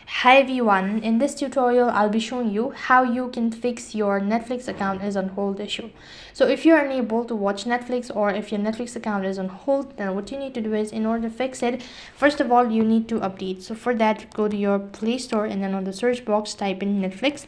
Hi everyone, in this tutorial I'll be showing you how you can fix your Netflix account is on hold issue. So if you're unable to watch Netflix or if your Netflix account is on hold, then what you need to do is, in order to fix it, first of all you need to update. So for that, go to your Play Store and then on the search box type in Netflix.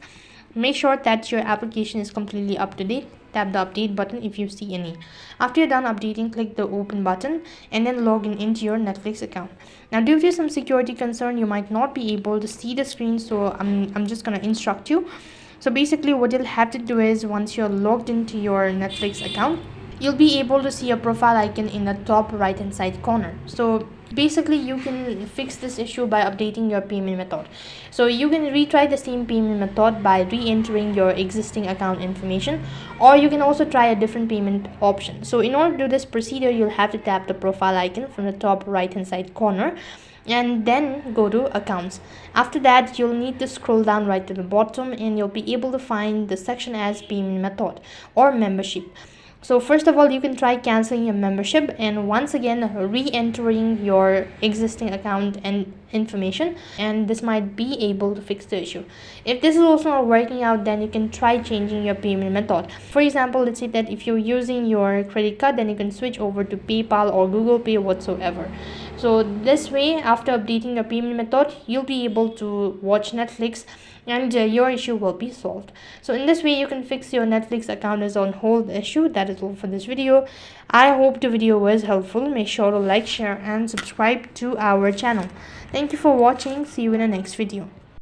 Make sure that your application is completely up to date. Tap the update button if you see any. After you're done updating, click the open button and then log in into your Netflix account. Now, due to some security concern, you might not be able to see the screen, so I'm just gonna instruct you. So basically what you'll have to do is, once you're logged into your Netflix account, you'll be able to see a profile icon in the top right hand side corner. So basically you can fix this issue by updating your payment method. So you can retry the same payment method by re-entering your existing account information, or you can also try a different payment option. So in order to do this procedure, you'll have to tap the profile icon from the top right hand side corner and then go to accounts. After that, you'll need to scroll down right to the bottom and you'll be able to find the section as payment method or membership. So first of all, you can try canceling your membership and once again re-entering your existing account and information, and this might be able to fix the issue. If this is also not working out, then you can try changing your payment method. For example, let's say that if you're using your credit card, then you can switch over to PayPal or Google Pay whatsoever. So this way, after updating your payment method, you'll be able to watch Netflix and your issue will be solved. So in this way you can fix your Netflix account is on hold issue. That is all for this video. I hope the video was helpful. Make sure to like, share and subscribe to our channel. Thank you for watching. See you in the next video.